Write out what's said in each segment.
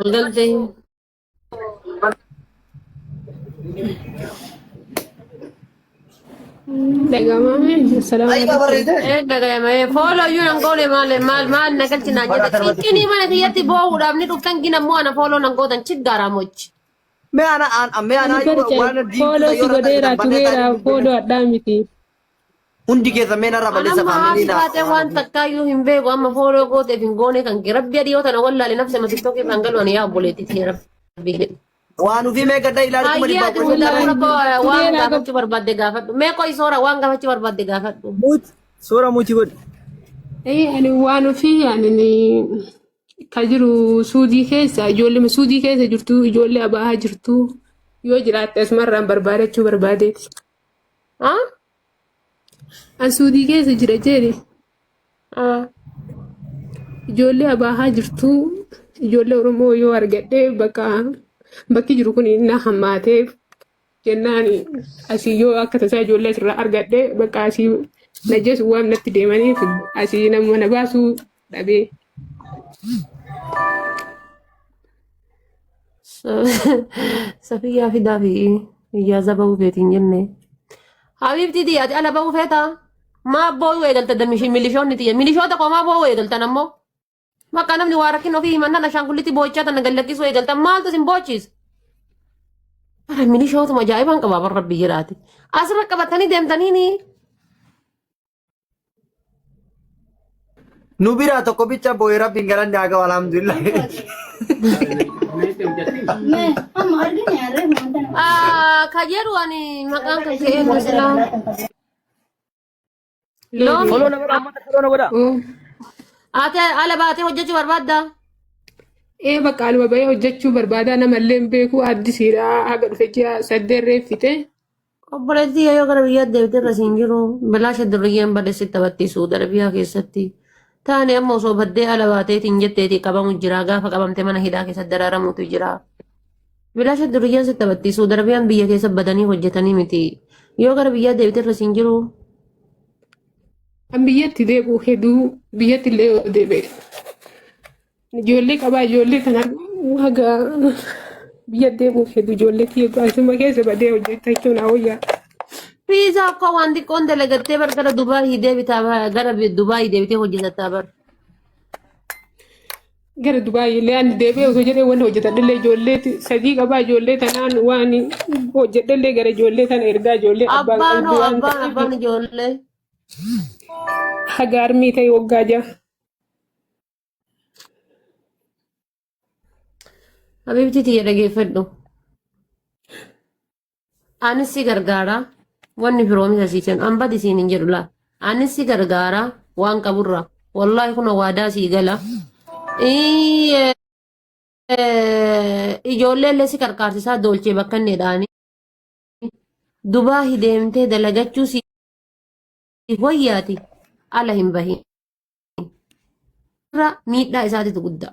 قلبي دقامة السلام عليكم. ايه دقا ما فولو يو نقول مال نقلت ناجي تكيني ما نتيجتي بو ودابني دوكان جينا مو انا فولو نقول تشد غرامج أنا برجع وانا ديمتو فولو تيورا سيغوديرا تبني تاني تغيرا بالبنت فولو أدامتي. hundi keessa mee narraa انا balleessa ما faamilii هابي naa تاتي waan وان ofii. تكايو هم بيغو اما فولو قوتي فينغوني كان ربي ديوت انا ولا لنفسي ما تكتوكي فانقلوا انا يا بوليتي يا ربي Waan ofii mee gadda ilaalu kuma dhibbaa هيا kudha shan تقول daree. والله لك وان تغيرا غافتي برباد غافت ما كوي صورة وان غافتي برباد غافت Muut suura muutii godhi. إيه يعني وانو في يعني كاجرو سودي كيسا جولي ما سودي كيسا جرتو جولي أباها جرتو يو جرات اسمر بربادة شو بربادة ها أن سودي كيسا جرى اه ijoollee abaahaa jirtu ijoollee oromoo yoo argadhe bakki jiru kun inni hammaateef jennaan asii yoo akka tasaa ijoollee asirraa argadhe bakka asii najjees waan natti deemaniif asii nama na baasuu dhabee. سفيا في دافي يا زبو فيتين جنة حبيبتي دي أنا بو فيتا ما بو ويدل تدمشي مليشون نتيا مليشون تقو ما بو ويدل تنمو ما كان من واركين فيه من أنا شان كلتي بوتشات أنا قال لك سوي دل تمال تسم بوتشيز أنا مليشون ما جايبان كباب ربي جراتي أسرع كبتني دم تنيني Nu biraa tokko bicha boo'ee rabbiin galanni haa ga'u alhamdulillah. كجرو أني مكان كجيء مثلا لون Foloo nama dhaabbata foloo nama godha. أتى على باتي وجهي بربادة Ee bakka aluma bahee hojjechuu barbaadaa namallee hin beeku addisiidha haga dhufe ji'a saddeet reeffite. obboleettii yoo gara biyyaatti deebitee irra siin jiru bilaasha durriyyeen balleessi taphattiisu darbiyaa keessatti taane amma osoo baddee ala baateetiin jetteeti qabamu jira gaafa qabamte mana hidhaa keessatti daraaramutu jira bilaasha durriyyeen si taphattiisu darbiyaan biyya keessa badanii hojjetanii miti yoo gara biyyaatti deebitee irra siin jiru An biyyatti deebi'u hedduu biyyatti illee yoo deebi'e. Ijoollee qabaa ijoollee kana haga biyya deebi'uuf hedduu ijoollee kiyya asuma keessa badee hojjettachuun hawayyaa. fiizaa akka waan xiqqoon dalagattee bar gara Dubaayii deebitaa gara Dubaayii deebitee hojjetataa bar Gara Dubaayii illee ani deebi'ee osoo jedhee wanti hojjetadhillee ijoollee sadii qabaa ijoollee tanaan waan hojjedhallee gara ijoollee tana ergaa ijoollee abbaan qalbii waan ta'eef abbaan ijoollee haga armii ta'e waggaa ja'a. habiibtii tiyya dhageeffadhu anis si gargaara wanni firoomisa siisan ambad isiin hin jedhu laa anis si gargaara waan qaburra wallaahi kun waadaa sii gala ijoollee illee si qarqaarsisaa doolchee bakka inni jedhaani Dubaayi deemtee dalagachuu si wayyaati ala hin bahin irra miidhaa isaatitu guddaa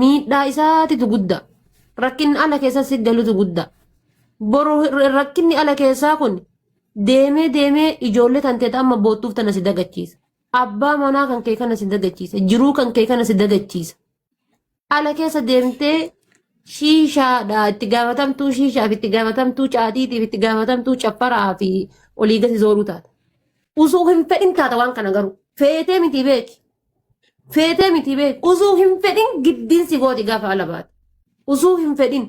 miidhaa isaatitu guddaa rakkinni ala keessa si galutu guddaa boru rakkinni ala keessaa kun deemee deemee ijoollee tantee amma boottuuf tana si dagachiisa abbaa manaa kan kee kana si dagachiisa jiruu kan kee kana si dagachiisa ala keessa deemtee shiishaadha itti gaafatamtuu shiishaaf itti gaafatamtuu caatiitiif itti gaafatamtuu capparaa fi olii gadi zooruu taata usuu hin fedhin taata waan kana garuu feetee miti beeki feetee miti beeki usuu hin fedhin giddiin si gooti gaafa ala baate usuu hin fedhin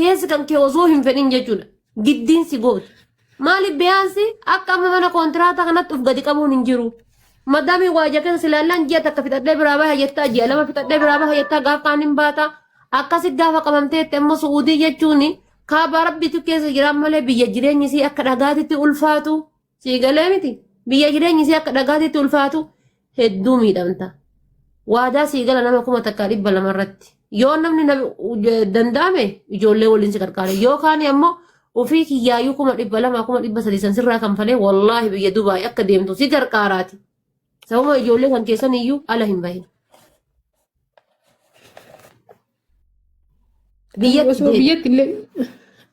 keessi kan kee osoo hin fedhin jechuudha giddiin si gooti maaliif beeyansi akka amma mana kontiraata kanatti uf gadi qabuun hin jiru maddaamii waajjira keessa silaallaan ji'a takka fixadhee biraa baha jettaa ji'a lama fixadhee biraa baha jettaa gaafa kaan hin baata akkasi gaafa qabamteetti amma su'uudii jechuun kaabaa rabbitu keessa jiran malee biyya jireenyi isii akka dhagaatitti ulfaatu sii galee miti biyya jireenyi isii akka dhagaatitti ulfaatu hedduu miidhamta waadaa sii gala nama 1,200 irratti yoo namni danda'ame ijoollee waliin si qarqaare yookaan ammoo ofii kiyyaayyuu 200,000 300,000 sirraa kan falee wallaahi biyya Dubaay akka deemtu si qarqaaraati sababa ijoollee kan keessan iyyuu ala hin bahin Osoo biyyatti illee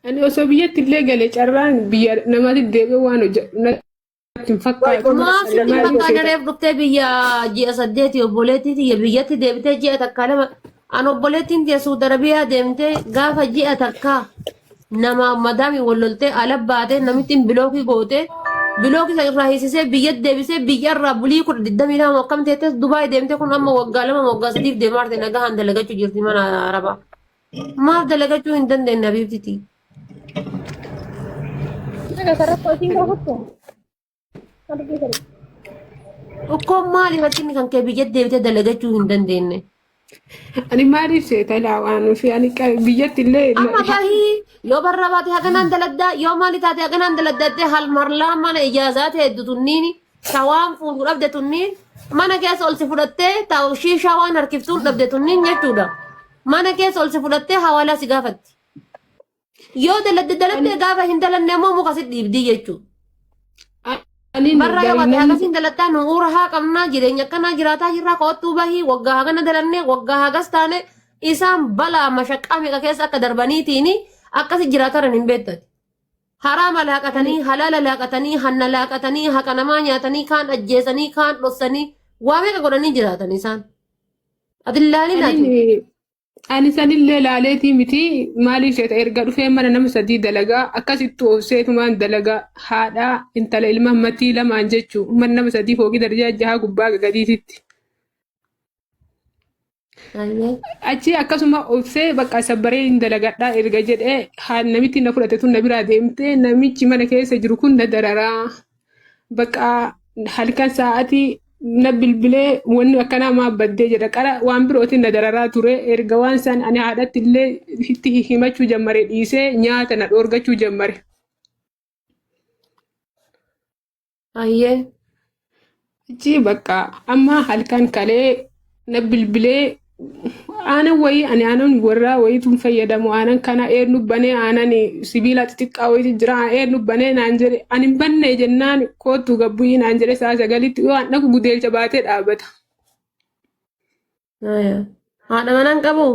ani osoo biyyatti illee galee carraan biyya namaatti deebi'ee waan hojjetu natti hin fakkaatu. maasitti bakka dareef dhuftee biyya ji'a 8 obboleettii tiyya biyyatti deebitee ji'a takka lama An obboleettiin teessuu darbiyaa deemtee gaafa ji'a takka nama madaami walloltee ala baatee namittiin bilookii gootee bilookii isa irraa hiisisee biyya deebisee biyya irraa bulii 22 akkam teettes Dubaay deemtee kun amma waggaa 2 waggaa 3 deemaarte nagahaan dalagachuu jirti mana Arabaa. Maaf dalagachuu hin dandeenye Habiibtitii? Tokkoon maaliif rakkinni kan kee biyya deebitee dalagachuu hin dandeenye? Ani maaliif seeta laawaan fi ani biyyatti illee Amma bahii yoo barra baate haganaan daladdaa yoo maali taate haganaan daladdattee hal marlaa mana ijaazaa ta'e tunniin shawaan fuudhu dhabde tunniin mana keessa ol si fudhattee taa'ushii shawaan harkiftuun dhabde tunniin jechuudha. Mana keessa ol si fudhattee hawaalaa si gaafatti. Yoo daladde gaafa hin dalanne immoo muka si dhiibdii jechuudha. Barra gabaatee akkasiin dalattaa nuura haa qabnaa jireenya akkanaa jiraataa jirraa qo'attuu bahii waggaa hagana dalannee waggaa hagas taane isaan balaa mashaqqaa meeqa keessa akka darbaniitiin akkasi jiraatan hin beektati. Haraama laaqatanii halaala laaqatanii hanna laaqatanii haqa namaa nyaatanii kaan ajjeesanii kaan dhossanii waa meeqa godhanii jiraatan isaan. Adillaalii laati. Ani sanillee laaleetii miti maaliif seeta erga dhufee mana nama sadii dalagaa akkasitti oofseetumaan dalagaa haadhaa intala ilma matii lamaan jechuu mana nama sadii foogii darajaa jahaa gubbaa gadiititti. Achi akkasuma oofsee bakka sabbaree hin dalagadhaa erga jedhee namitti na fudhate tun na biraa deemtee namichi mana keessa jiru kun na dararaa bakka halkan sa'aatii na bilbilee wanni akkanaa maa baddee jedha qara waan birootiin na dararaa ture erga waan san ani haadhatti illee itti himachuu jammare dhiisee nyaata na dhoorgachuu jammare. Ayyee. Achi bakka amma halkan kalee na bilbilee aanan wayii ani aanan warraa wayiituun fayyadamu aanan kana eernu banee aanan sibiila xixiqqaa wayiiti jira eernu banee naan jedhe ani hin banne jennaan kootu gabbu'ii naan jedhe saa sagalitti yoo aan dhaku gudeelcha baatee dhaabbata. Haadha manaan qabu?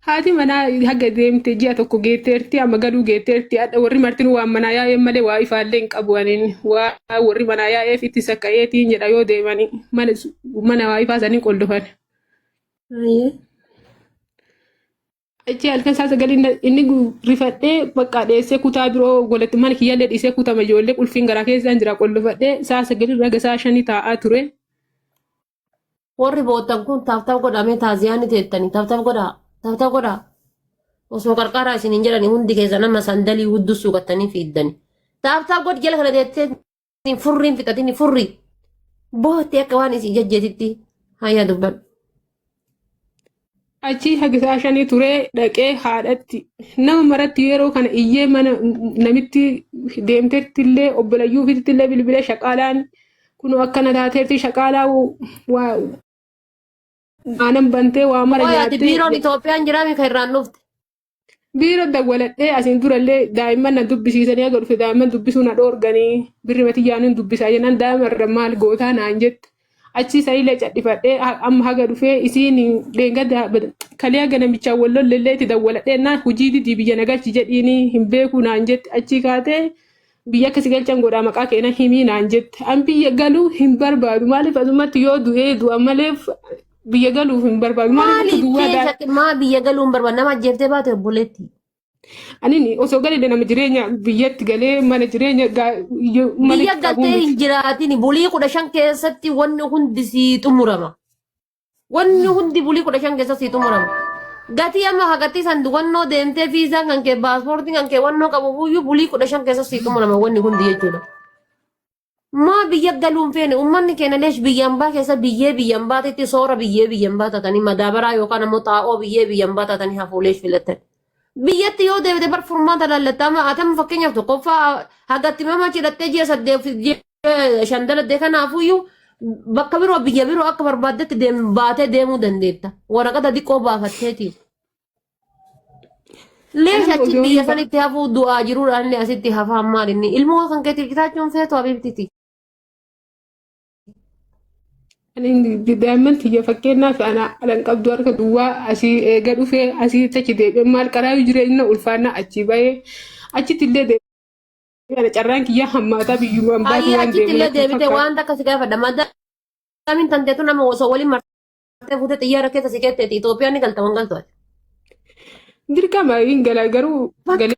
Haati manaa haga deemte ji'a tokko geetteerti amma galuu geetteerti hadha warri martin waan manaa yaa'ee malee waa ifaallee hin qabu aniin waa warri manaa yaa'eef itti sakka'eetiin jedha yoo deemanii mana waa ifaa sanii qoldofan. Achi halkan saa sagalii inni rifadhee bakka dheessee kutaa biroo golatti mana kiyyaallee dhiisee kutama ijoollee qulfiin garaa keessaan jira qollofadhee saa sagalii raga saa 5 taa'aa ture. Warri boottan kun taaftaaf godhamee taaziyaani teettanii taaftaaf godhaa. Osoo qarqaraa isin hin jedhani hundi keessa nama sandalii huddusuu gattanii fiiddani. Taaftaaf god jala kana teettee furriin fixatini furri. Boottee akka waan isin jajjeetitti hayyaa dubbadhu. Achi haga saa 5 ture dhaqee haadhatti nama maratti yeroo kana iyyee mana namitti deemteetti illee obbolayyuu ofiitti illee bilbilee shaqaalaan kun akkana taateerti shaqaalaa waa aanan bantee waa mara nyaattee. Biiroon Itoophiyaan jiraami kan irraan dhufte. Biiroo dawwaladhee asiin durallee daa'imman na dubbisiisanii aga dhufe daa'imman dubbisuu na dhoorganii birri matiyyaanin dubbisaa jennaan daa'ima maal gootaa naan jette. Achi saniilee cadhifadhee amma haga dhufee isiin deengada kalee haga namichaa wallollee itti dawwaladhee naan hujii biyya nagalchi jedhiini hin beeku naan jette achi kaatee biyya akkasii galchan godhaa maqaa keena himii naan jette an biyya galuu hin barbaadu maaliif asumatti yoo du'ee du'a malee biyya galuuf hin barbaadu maaliif maa biyya galuu hin barbaadu nama ajjeeftee baate obboleetti. Anini osoo galee nama jireenya biyyatti galee mana jireenya biyya galtee hin jiraatin bulii 15 keessatti wanni hundi sii xumurama. Wanni hundi bulii 15 keessatti sii xumurama. Gatii amma hagatti sanduuqannoo deemtee viizaan kan kee paaspoortiin kan kee wannoo qabu buyyuu bulii 15 keessatti sii xumurama wanni hundi jechuudha. Maa biyya galuun feene uummanni keenya leesh biyyaan baa keessa biyyaan baatetti soora biyyaan baatatanii madaabaraa yookaan ammoo xaa'oo biyyaan baatatanii hafuuleesh filattan. Biyyatti yoo deebite bar furmaata lallattama atama fakkeenyaaf tokkoffaa hagatti mama cidhattee ji'a 8 daladdee kanaafuyyuu bakka biroo biyya biroo akka barbaaddetti baatee deemuu dandeetta. Waraqata xiqqoo baafatteeti. Leesha achi biyya sanitti hafuu du'aa jiruudhaan asitti hafaan maalinni ilmoo kan keetiif jiraachuun feetu habiibtiti. Daa'imman tiyya fakkeenyaaf alan qabdu harka duwwaa asii eega dhufee asii achi deebi'ee maal karaa jireenya ulfaannaa achi bahee achitti illee deebi'ee carraan kiyya hammaataa biyyumaan baatu waan deebi'ee. Achitti illee deebitee waan akka si gaafadha. Madaamin tanteetu nama osoo waliin fuutee xiyyaara keessa si keetteeti Itoophiyaan ni galta wangaltu. Dirqama hin gala garuu galee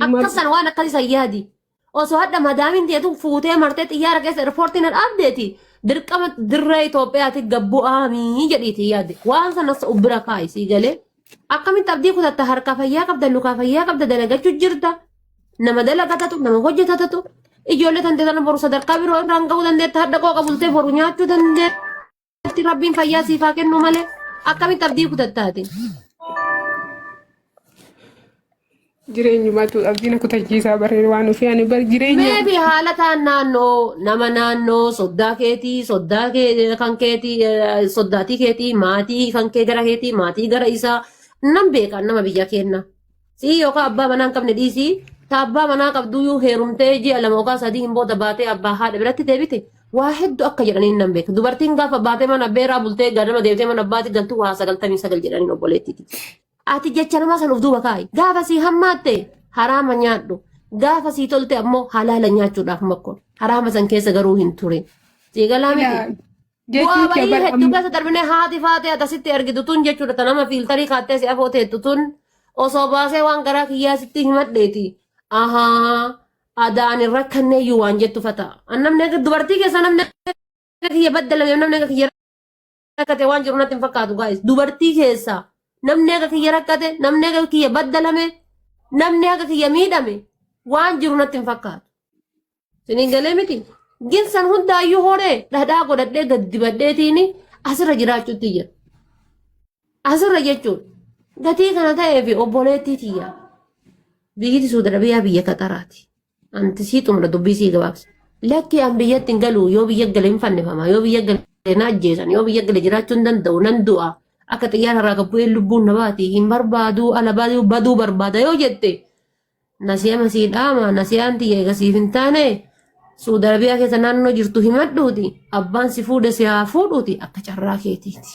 Akkasan waan akkasii sayyaadi. Osoo hadda madaamin teetu fuutee martee xiyyaara keessa riippoortiin dhaabdeeti. Dirqama dirree Itoophiyaatti gabbu'aamii jedhiiti yaadde. Waan sanas ubbira kaa'i sii galee. Akkamitti abdii kutatta harka fayyaa qabda lukaa fayyaa qabda dalagachuu jirta. Nama dalagatatu nama hojjetatatu. Ijoollee tantee sana boru sadarkaa biroo irraan ga'uu dandeetta. Hadda qooqa bultee boru nyaachuu dandeetti. Rabbiin fayyaa siifaa kennu malee. Akkamitti abdii kutattaati. jireenyumatu abdiin kutachiisaa baree waan ofii ani bar jireenya. Meebi haala ta'an naannoo nama naannoo soddaa keetii soddaa kan keetii soddaatii keetii maatii kan kee gara keetii maatii gara isaa nam beekan nama biyya kenna. Si yookaan abbaa manaa hin qabne dhiisii abbaa manaa qabduu heerumtee ji'a lama yookaan sadii hin booda baatee abbaa haadha biratti deebite waa hedduu akka jedhanii nan beeka. Dubartiin gaafa baatee mana beeraa bultee ganama deebitee mana abbaatti galtuu waa 99 jedhanii obboleettiiti. Ati jecha namaa san of duuba kaa'i. Gaafa sii hammaatte haraama nyaadhu. Gaafa sii tolte ammoo halaala nyaachuudhaaf makkoon. Haraama san keessa garuu hin ture. Siigalaa miti. Bu'aa bayii hedduu keessa darbinee haati faatee atasitti ergitu tun jechuudha. Ta nama fiiltarii kaattee si afoo teettu tun osoo baasee waan garaa kiyyaa sitti himadheeti. Ahaa adaan irra kanneeyyuu waan jettu fata. Namni dubartii keessa namni kiyya baddalame namni kiyya rakkate waan jiru natti hin fakkaatu gaa'is. Dubartii keessaa. Namni akka kiyya rakkate, namni akka kiyya baddalame, namni akka kiyya miidhame waan jiru natti hin fakkaatu. Siniin galee miti. Ginsan hundaayyuu horee dhadhaa godhadhee gadi badheetiin asirra jiraachuutti jira. Asirra jechuun gatii kana ta'eef obboleettii tiyya. Biyyi Suudi Arabiyaa biyya Qaxaraati. Anti sii xumura dubbii sii gabaabsa. Lakki an biyyatti hin galu yoo biyya galee hin fannifama yoo biyya galee na ajjeesan yoo biyya galee jiraachuu hin danda'u nan du'a. Akka xiyyaara irraa gabbu'ee lubbuun namaati hin barbaadu ala baduu barbaada yoo jette nasiya masii dhaama nasiyaan tiyya eegasiif hin taane Suudi Arabiyaa keessa naannoo jirtu himadhuuti abbaan si fuudhe si haa fuudhuuti akka carraa keetiiti.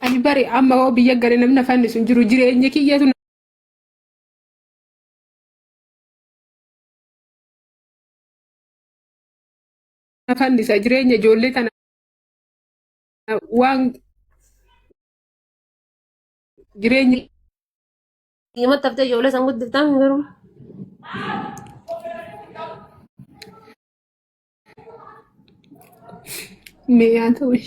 Ani bari amma hoo biyya galee namni fannisu hin jiru jireenya kiyyatu fannisa jireenya ijoollee tana waan jireenya Kiyama taftee ijoollee san guddiftaa hin garuu. mi'aa ta'uu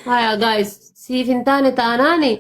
Haya guys siif hin taane taanaani